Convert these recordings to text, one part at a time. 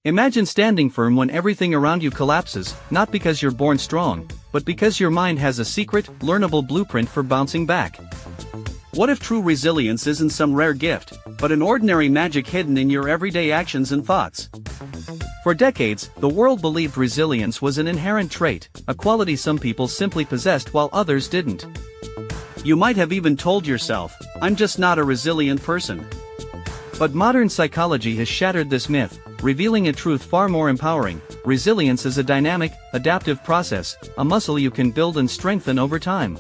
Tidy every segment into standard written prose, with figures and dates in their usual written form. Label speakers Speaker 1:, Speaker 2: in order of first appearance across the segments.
Speaker 1: Imagine standing firm when everything around you collapses, not because you're born strong, but because your mind has a secret, learnable blueprint for bouncing back. What if true resilience isn't some rare gift, but an ordinary magic hidden in your everyday actions and thoughts? For decades, the world believed resilience was an inherent trait, a quality some people simply possessed while others didn't. You might have even told yourself, "I'm just not a resilient person." But modern psychology has shattered this myth, revealing a truth far more empowering. Resilience is a dynamic, adaptive process, a muscle you can build and strengthen over time.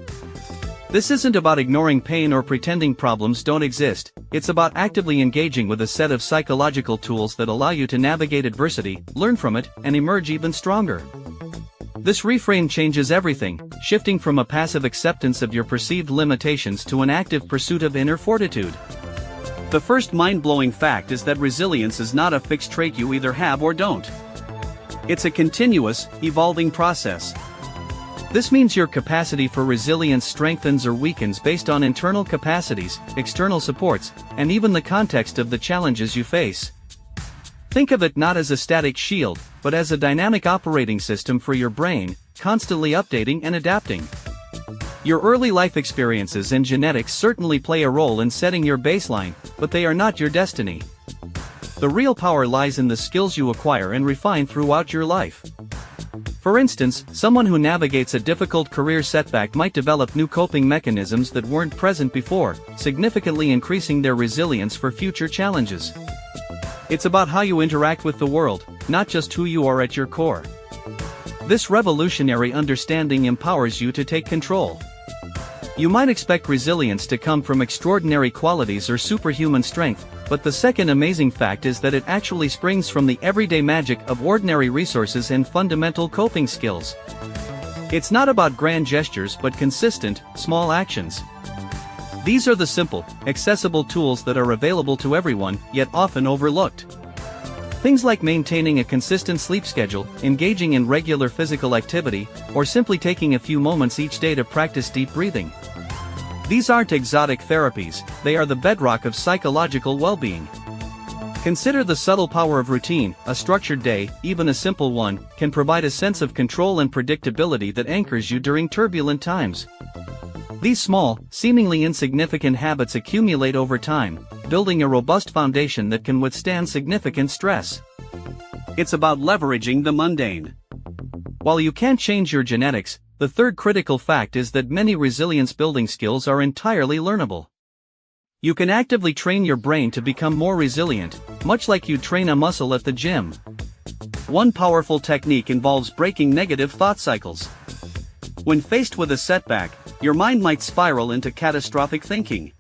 Speaker 1: This isn't about ignoring pain or pretending problems don't exist, it's about actively engaging with a set of psychological tools that allow you to navigate adversity, learn from it, and emerge even stronger. This reframe changes everything, shifting from a passive acceptance of your perceived limitations to an active pursuit of inner fortitude. The first mind-blowing fact is that resilience is not a fixed trait you either have or don't. It's a continuous, evolving process. This means your capacity for resilience strengthens or weakens based on internal capacities, external supports, and even the context of the challenges you face. Think of it not as a static shield, but as a dynamic operating system for your brain, constantly updating and adapting. Your early life experiences and genetics certainly play a role in setting your baseline, but they are not your destiny. The real power lies in the skills you acquire and refine throughout your life. For instance, someone who navigates a difficult career setback might develop new coping mechanisms that weren't present before, significantly increasing their resilience for future challenges. It's about how you interact with the world, not just who you are at your core. This revolutionary understanding empowers you to take control. You might expect resilience to come from extraordinary qualities or superhuman strength, but the second amazing fact is that it actually springs from the everyday magic of ordinary resources and fundamental coping skills. It's not about grand gestures but consistent, small actions. These are the simple, accessible tools that are available to everyone, yet often overlooked. Things like maintaining a consistent sleep schedule, engaging in regular physical activity, or simply taking a few moments each day to practice deep breathing. These aren't exotic therapies, they are the bedrock of psychological well-being. Consider the subtle power of routine. A structured day, even a simple one, can provide a sense of control and predictability that anchors you during turbulent times. These small, seemingly insignificant habits accumulate over time, building a robust foundation that can withstand significant stress. It's about leveraging the mundane. While you can't change your genetics, the third critical fact is that many resilience-building skills are entirely learnable. You can actively train your brain to become more resilient, much like you train a muscle at the gym. One powerful technique involves breaking negative thought cycles. When faced with a setback, your mind might spiral into catastrophic thinking.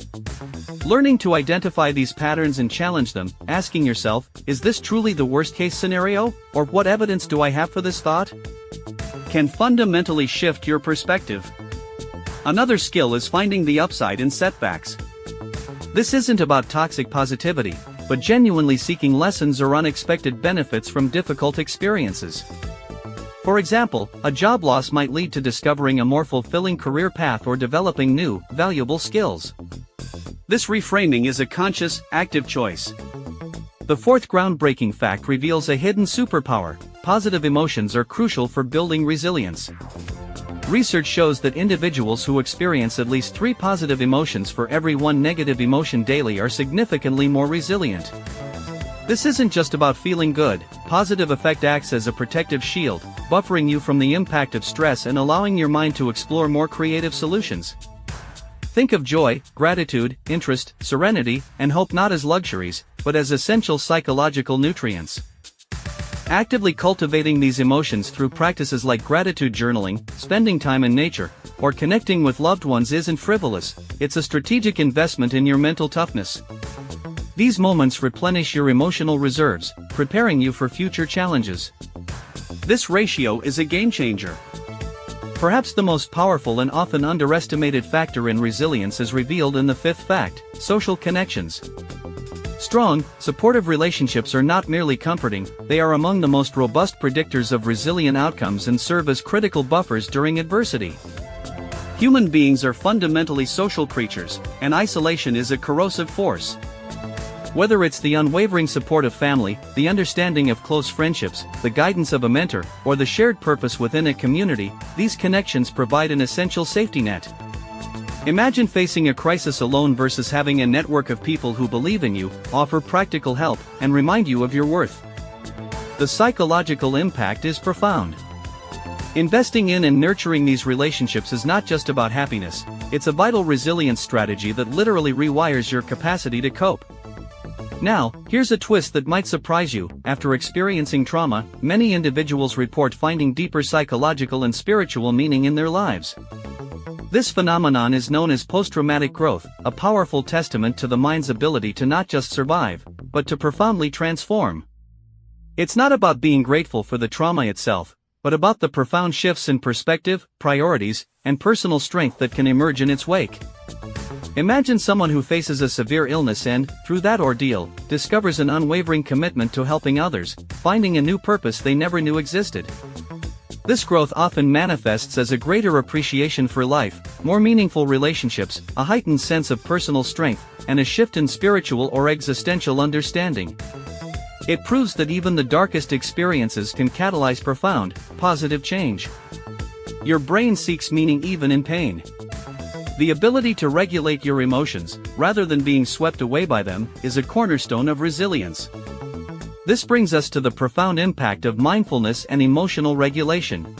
Speaker 1: Learning to identify these patterns and challenge them, asking yourself, is this truly the worst-case scenario, or what evidence do I have for this thought? Can fundamentally shift your perspective. Another skill is finding the upside in setbacks. This isn't about toxic positivity, but genuinely seeking lessons or unexpected benefits from difficult experiences. For example, a job loss might lead to discovering a more fulfilling career path or developing new, valuable skills. This reframing is a conscious, active choice. The fourth groundbreaking fact reveals a hidden superpower: positive emotions are crucial for building resilience. Research shows that individuals who experience at least 3 positive emotions for every 1 negative emotion daily are significantly more resilient. This isn't just about feeling good. Positive affect acts as a protective shield, buffering you from the impact of stress and allowing your mind to explore more creative solutions. Think of joy, gratitude, interest, serenity, and hope not as luxuries, but as essential psychological nutrients. Actively cultivating these emotions through practices like gratitude journaling, spending time in nature, or connecting with loved ones isn't frivolous, it's a strategic investment in your mental toughness. These moments replenish your emotional reserves, preparing you for future challenges. This ratio is a game changer. Perhaps the most powerful and often underestimated factor in resilience is revealed in the fifth fact: social connections. Strong, supportive relationships are not merely comforting, they are among the most robust predictors of resilient outcomes and serve as critical buffers during adversity. Human beings are fundamentally social creatures, and isolation is a corrosive force. Whether it's the unwavering support of family, the understanding of close friendships, the guidance of a mentor, or the shared purpose within a community, these connections provide an essential safety net. Imagine facing a crisis alone versus having a network of people who believe in you, offer practical help, and remind you of your worth. The psychological impact is profound. Investing in and nurturing these relationships is not just about happiness, it's a vital resilience strategy that literally rewires your capacity to cope. Now, here's a twist that might surprise you. After experiencing trauma, many individuals report finding deeper psychological and spiritual meaning in their lives. This phenomenon is known as post-traumatic growth, a powerful testament to the mind's ability to not just survive, but to profoundly transform. It's not about being grateful for the trauma itself, but about the profound shifts in perspective, priorities, and personal strength that can emerge in its wake. Imagine someone who faces a severe illness and, through that ordeal, discovers an unwavering commitment to helping others, finding a new purpose they never knew existed. This growth often manifests as a greater appreciation for life, more meaningful relationships, a heightened sense of personal strength, and a shift in spiritual or existential understanding. It proves that even the darkest experiences can catalyze profound, positive change. Your brain seeks meaning even in pain. The ability to regulate your emotions, rather than being swept away by them, is a cornerstone of resilience. This brings us to the profound impact of mindfulness and emotional regulation.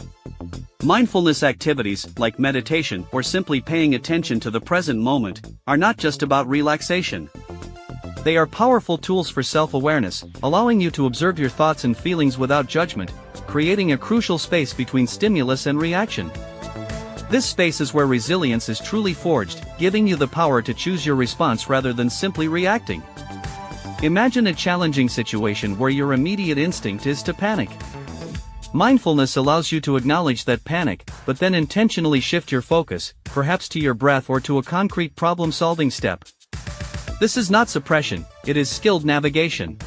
Speaker 1: Mindfulness activities, like meditation or simply paying attention to the present moment, are not just about relaxation. They are powerful tools for self-awareness, allowing you to observe your thoughts and feelings without judgment, creating a crucial space between stimulus and reaction. This space is where resilience is truly forged, giving you the power to choose your response rather than simply reacting. Imagine a challenging situation where your immediate instinct is to panic. Mindfulness allows you to acknowledge that panic, but then intentionally shift your focus, perhaps to your breath or to a concrete problem-solving step. This is not suppression, it is skilled navigation.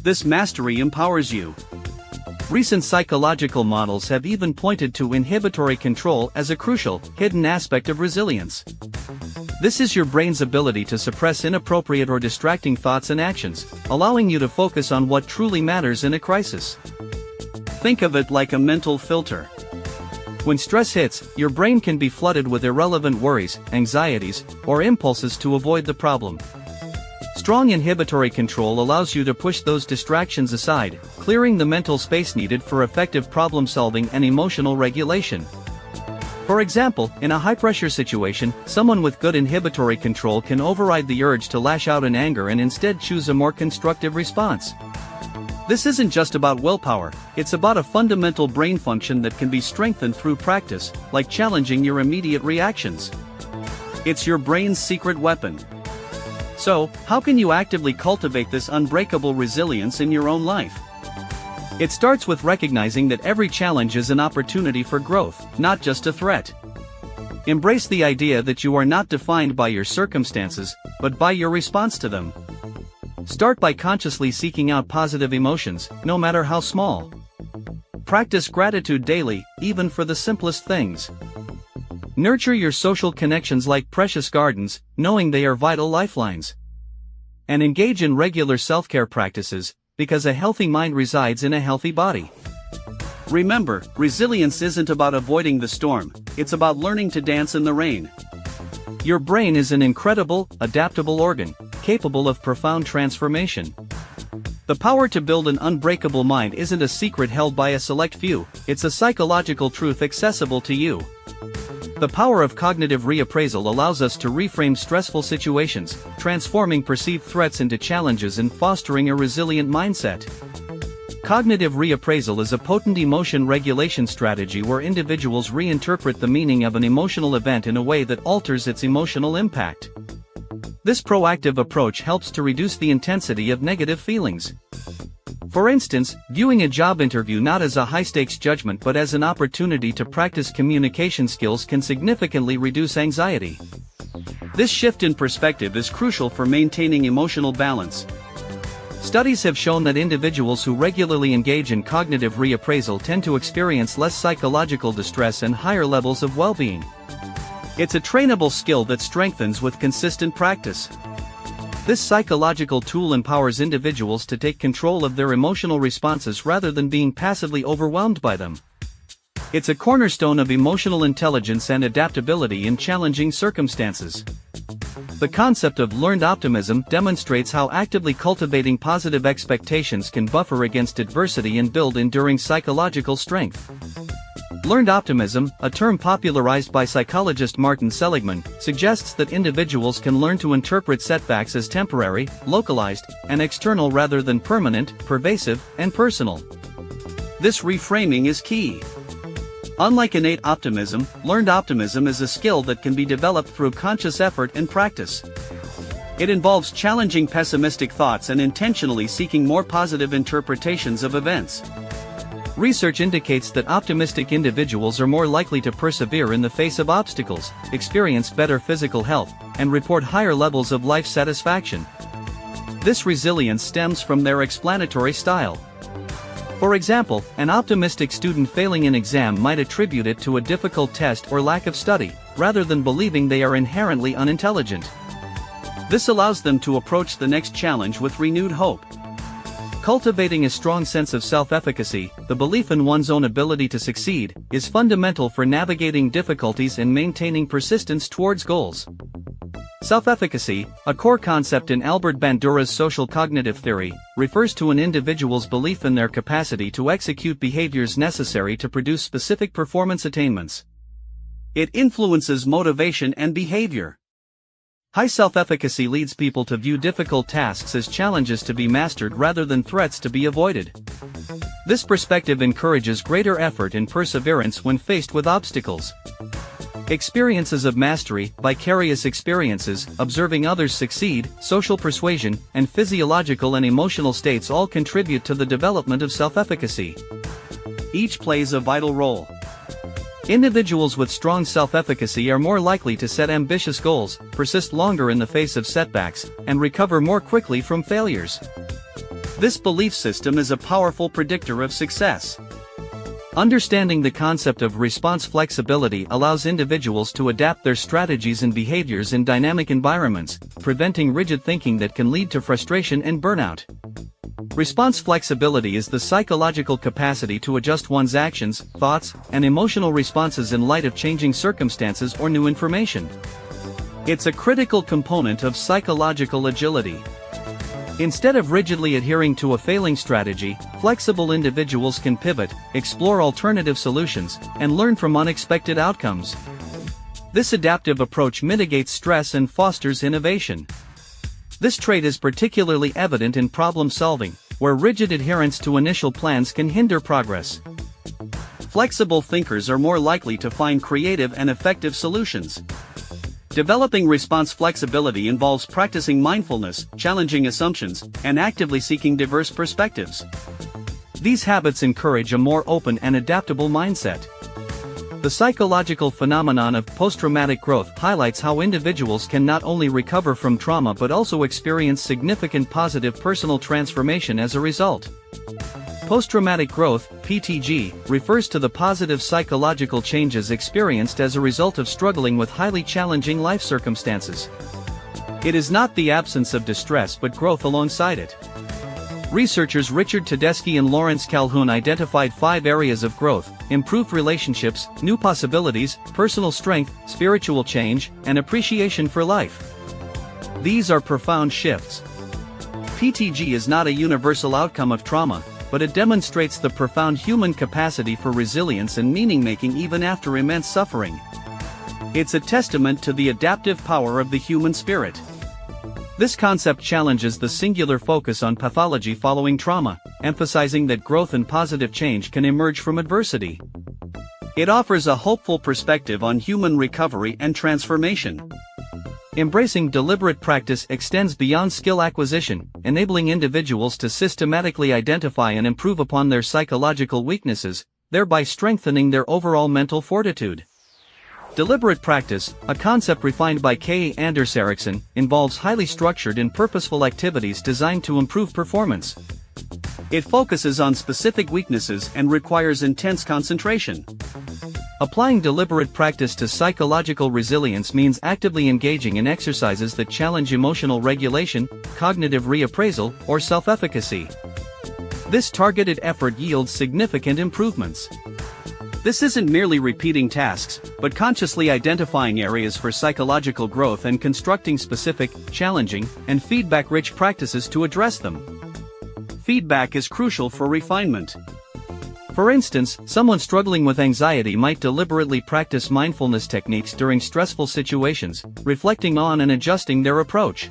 Speaker 1: This mastery empowers you. Recent psychological models have even pointed to inhibitory control as a crucial, hidden aspect of resilience. This is your brain's ability to suppress inappropriate or distracting thoughts and actions, allowing you to focus on what truly matters in a crisis. Think of it like a mental filter. When stress hits, your brain can be flooded with irrelevant worries, anxieties, or impulses to avoid the problem. Strong inhibitory control allows you to push those distractions aside, clearing the mental space needed for effective problem-solving and emotional regulation. For example, in a high-pressure situation, someone with good inhibitory control can override the urge to lash out in anger and instead choose a more constructive response. This isn't just about willpower, it's about a fundamental brain function that can be strengthened through practice, like challenging your immediate reactions. It's your brain's secret weapon. So, how can you actively cultivate this unbreakable resilience in your own life? It starts with recognizing that every challenge is an opportunity for growth, not just a threat. Embrace the idea that you are not defined by your circumstances, but by your response to them. Start by consciously seeking out positive emotions, no matter how small. Practice gratitude daily, even for the simplest things. Nurture your social connections like precious gardens, knowing they are vital lifelines. And engage in regular self-care practices, because a healthy mind resides in a healthy body. Remember, resilience isn't about avoiding the storm, it's about learning to dance in the rain. Your brain is an incredible, adaptable organ, capable of profound transformation. The power to build an unbreakable mind isn't a secret held by a select few, it's a psychological truth accessible to you. The power of cognitive reappraisal allows us to reframe stressful situations, transforming perceived threats into challenges and fostering a resilient mindset. Cognitive reappraisal is a potent emotion regulation strategy where individuals reinterpret the meaning of an emotional event in a way that alters its emotional impact. This proactive approach helps to reduce the intensity of negative feelings. For instance, viewing a job interview not as a high-stakes judgment but as an opportunity to practice communication skills can significantly reduce anxiety. This shift in perspective is crucial for maintaining emotional balance. Studies have shown that individuals who regularly engage in cognitive reappraisal tend to experience less psychological distress and higher levels of well-being. It's a trainable skill that strengthens with consistent practice. This psychological tool empowers individuals to take control of their emotional responses rather than being passively overwhelmed by them. It's a cornerstone of emotional intelligence and adaptability in challenging circumstances. The concept of learned optimism demonstrates how actively cultivating positive expectations can buffer against adversity and build enduring psychological strength. Learned optimism, a term popularized by psychologist Martin Seligman, suggests that individuals can learn to interpret setbacks as temporary, localized, and external rather than permanent, pervasive, and personal. This reframing is key. Unlike innate optimism, learned optimism is a skill that can be developed through conscious effort and practice. It involves challenging pessimistic thoughts and intentionally seeking more positive interpretations of events. Research indicates that optimistic individuals are more likely to persevere in the face of obstacles, experience better physical health, and report higher levels of life satisfaction. This resilience stems from their explanatory style. For example, an optimistic student failing an exam might attribute it to a difficult test or lack of study, rather than believing they are inherently unintelligent. This allows them to approach the next challenge with renewed hope. Cultivating a strong sense of self-efficacy, the belief in one's own ability to succeed, is fundamental for navigating difficulties and maintaining persistence towards goals. Self-efficacy, a core concept in Albert Bandura's social cognitive theory, refers to an individual's belief in their capacity to execute behaviors necessary to produce specific performance attainments. It influences motivation and behavior. High self-efficacy leads people to view difficult tasks as challenges to be mastered rather than threats to be avoided. This perspective encourages greater effort and perseverance when faced with obstacles. Experiences of mastery, vicarious experiences, observing others succeed, social persuasion, and physiological and emotional states all contribute to the development of self-efficacy. Each plays a vital role. Individuals with strong self-efficacy are more likely to set ambitious goals, persist longer in the face of setbacks, and recover more quickly from failures. This belief system is a powerful predictor of success. Understanding the concept of response flexibility allows individuals to adapt their strategies and behaviors in dynamic environments, preventing rigid thinking that can lead to frustration and burnout. Response flexibility is the psychological capacity to adjust one's actions, thoughts, and emotional responses in light of changing circumstances or new information. It's a critical component of psychological agility. Instead of rigidly adhering to a failing strategy, flexible individuals can pivot, explore alternative solutions, and learn from unexpected outcomes. This adaptive approach mitigates stress and fosters innovation. This trait is particularly evident in problem solving, where rigid adherence to initial plans can hinder progress. Flexible thinkers are more likely to find creative and effective solutions. Developing response flexibility involves practicing mindfulness, challenging assumptions, and actively seeking diverse perspectives. These habits encourage a more open and adaptable mindset. The psychological phenomenon of post-traumatic growth highlights how individuals can not only recover from trauma but also experience significant positive personal transformation as a result. Post-traumatic growth, PTG, refers to the positive psychological changes experienced as a result of struggling with highly challenging life circumstances. It is not the absence of distress but growth alongside it. Researchers Richard Tedeschi and Lawrence Calhoun identified 5 areas of growth: improved relationships, new possibilities, personal strength, spiritual change, and appreciation for life. These are profound shifts. PTG is not a universal outcome of trauma, but it demonstrates the profound human capacity for resilience and meaning-making even after immense suffering. It's a testament to the adaptive power of the human spirit. This concept challenges the singular focus on pathology following trauma, emphasizing that growth and positive change can emerge from adversity. It offers a hopeful perspective on human recovery and transformation. Embracing deliberate practice extends beyond skill acquisition, enabling individuals to systematically identify and improve upon their psychological weaknesses, thereby strengthening their overall mental fortitude. Deliberate practice, a concept refined by K. Anders Ericsson, involves highly structured and purposeful activities designed to improve performance. It focuses on specific weaknesses and requires intense concentration. Applying deliberate practice to psychological resilience means actively engaging in exercises that challenge emotional regulation, cognitive reappraisal, or self-efficacy. This targeted effort yields significant improvements. This isn't merely repeating tasks, but consciously identifying areas for psychological growth and constructing specific, challenging, and feedback-rich practices to address them. Feedback is crucial for refinement. For instance, someone struggling with anxiety might deliberately practice mindfulness techniques during stressful situations, reflecting on and adjusting their approach.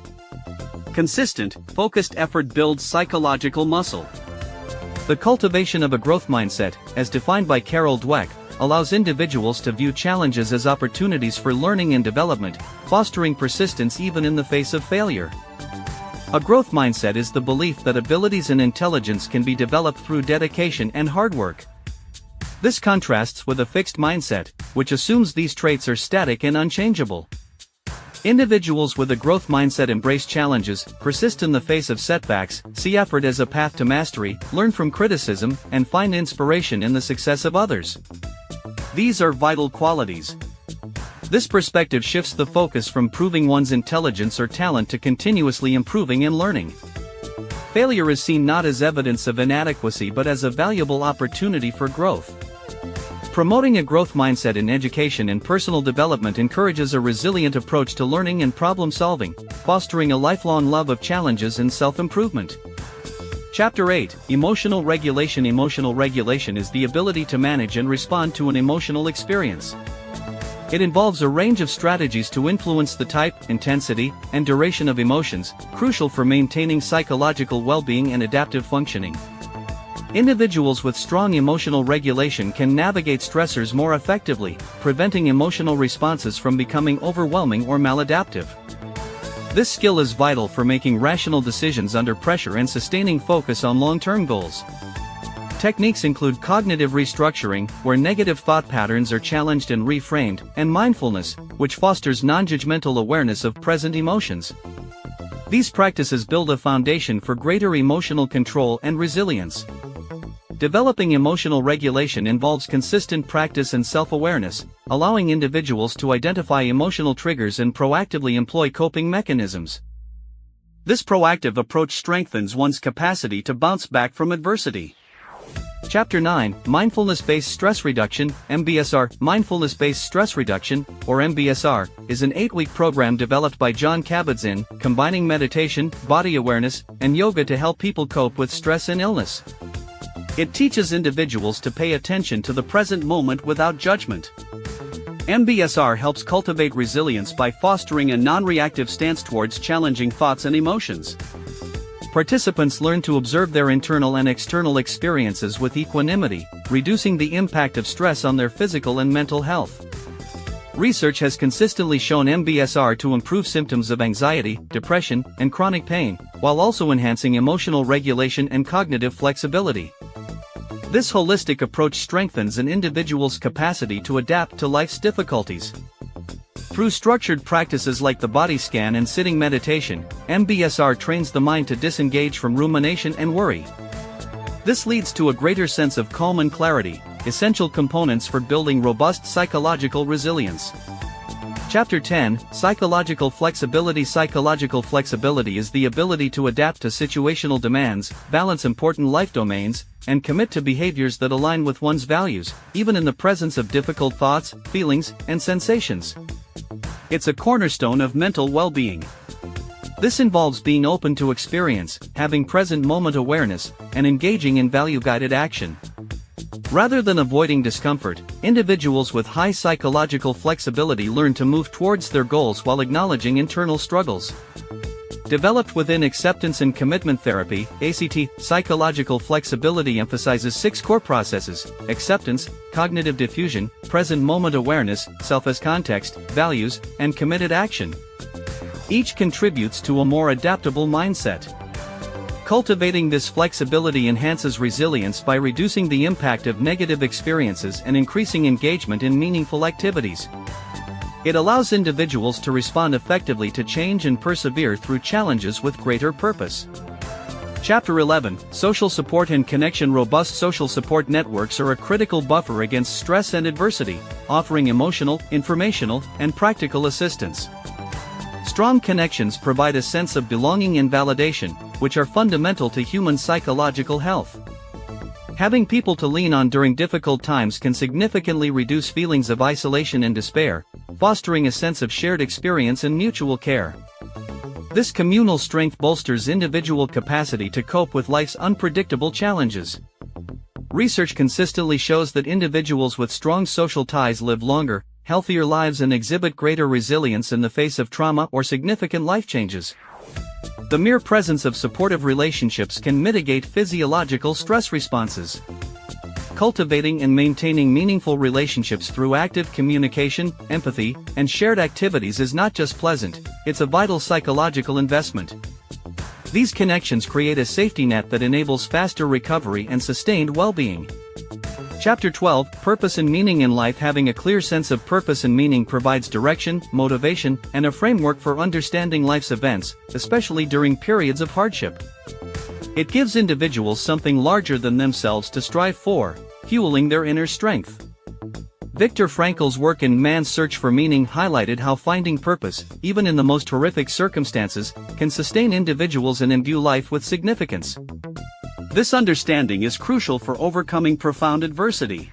Speaker 1: Consistent, focused effort builds psychological muscle. The cultivation of a growth mindset, as defined by Carol Dweck, allows individuals to view challenges as opportunities for learning and development, fostering persistence even in the face of failure. A growth mindset is the belief that abilities and intelligence can be developed through dedication and hard work. This contrasts with a fixed mindset, which assumes these traits are static and unchangeable. Individuals with a growth mindset embrace challenges, persist in the face of setbacks, see effort as a path to mastery, learn from criticism, and find inspiration in the success of others. These are vital qualities. This perspective shifts the focus from proving one's intelligence or talent to continuously improving and learning. Failure is seen not as evidence of inadequacy but as a valuable opportunity for growth. Promoting a growth mindset in education and personal development encourages a resilient approach to learning and problem-solving, fostering a lifelong love of challenges and self-improvement. Chapter 8: Emotional Regulation. Emotional regulation is the ability to manage and respond to an emotional experience. It involves a range of strategies to influence the type, intensity, and duration of emotions, crucial for maintaining psychological well-being and adaptive functioning. Individuals with strong emotional regulation can navigate stressors more effectively, preventing emotional responses from becoming overwhelming or maladaptive. This skill is vital for making rational decisions under pressure and sustaining focus on long-term goals. Techniques include cognitive restructuring, where negative thought patterns are challenged and reframed, and mindfulness, which fosters non-judgmental awareness of present emotions. These practices build a foundation for greater emotional control and resilience. Developing emotional regulation involves consistent practice and self-awareness, allowing individuals to identify emotional triggers and proactively employ coping mechanisms. This proactive approach strengthens one's capacity to bounce back from adversity. Chapter 9: Mindfulness-Based Stress Reduction, Mbsr. Mindfulness-Based Stress Reduction, or Mbsr, is an 8-week program developed by John Kabat-Zinn, combining meditation, body awareness, and yoga to help people cope with stress and illness. It teaches individuals to pay attention to the present moment without judgment. Mbsr helps cultivate resilience by fostering a non-reactive stance towards challenging thoughts and emotions. Participants learn to observe their internal and external experiences with equanimity, reducing the impact of stress on their physical and mental health. Research has consistently shown Mbsr to improve symptoms of anxiety, depression, and chronic pain, while also enhancing emotional regulation and cognitive flexibility. This holistic approach strengthens an individual's capacity to adapt to life's difficulties. Through structured practices like the body scan and sitting meditation, Mbsr trains the mind to disengage from rumination and worry. This leads to a greater sense of calm and clarity, essential components for building robust psychological resilience. Chapter 10: Psychological Flexibility. Psychological flexibility is the ability to adapt to situational demands, balance important life domains, and commit to behaviors that align with one's values, even in the presence of difficult thoughts, feelings, and sensations. It's a cornerstone of mental well-being. This involves being open to experience, having present moment awareness, and engaging in value-guided action. Rather than avoiding discomfort, individuals with high psychological flexibility learn to move towards their goals while acknowledging internal struggles. Developed within acceptance and commitment therapy, ACT, psychological flexibility emphasizes 6 core processes: acceptance, cognitive diffusion, present moment awareness, self as context, values, and committed action. Each contributes to a more adaptable mindset. Cultivating this flexibility enhances resilience by reducing the impact of negative experiences and increasing engagement in meaningful activities. It allows individuals to respond effectively to change and persevere through challenges with greater purpose. Chapter 11, Social Support and Connection. Robust social support networks are a critical buffer against stress and adversity, offering emotional, informational, and practical assistance. Strong connections provide a sense of belonging and validation, which are fundamental to human psychological health. Having people to lean on during difficult times can significantly reduce feelings of isolation and despair, fostering a sense of shared experience and mutual care. This communal strength bolsters individual capacity to cope with life's unpredictable challenges. Research consistently shows that individuals with strong social ties live longer, healthier lives and exhibit greater resilience in the face of trauma or significant life changes. The mere presence of supportive relationships can mitigate physiological stress responses. Cultivating and maintaining meaningful relationships through active communication, empathy, and shared activities is not just pleasant, it's a vital psychological investment. These connections create a safety net that enables faster recovery and sustained well-being. Chapter 12, Purpose and Meaning in Life. Having a clear sense of purpose and meaning provides direction, motivation, and a framework for understanding life's events, especially during periods of hardship. It gives individuals something larger than themselves to strive for, fueling their inner strength. Viktor Frankl's work in Man's Search for Meaning highlighted how finding purpose, even in the most horrific circumstances, can sustain individuals and imbue life with significance. This understanding is crucial for overcoming profound adversity.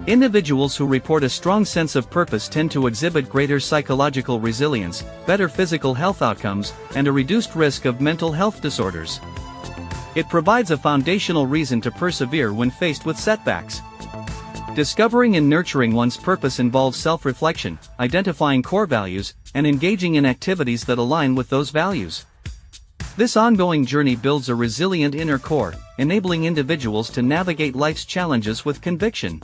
Speaker 1: Individuals who report a strong sense of purpose tend to exhibit greater psychological resilience, better physical health outcomes, and a reduced risk of mental health disorders. It provides a foundational reason to persevere when faced with setbacks. Discovering and nurturing one's purpose involves self-reflection, identifying core values, and engaging in activities that align with those values. This ongoing journey builds a resilient inner core, enabling individuals to navigate life's challenges with conviction.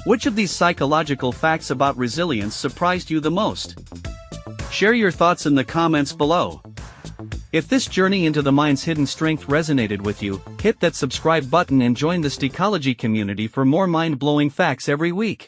Speaker 1: Which of these psychological facts about resilience surprised you the most? Share your thoughts in the comments below. If this journey into the mind's hidden strength resonated with you, hit that subscribe button and join the Psychology community for more mind-blowing facts every week.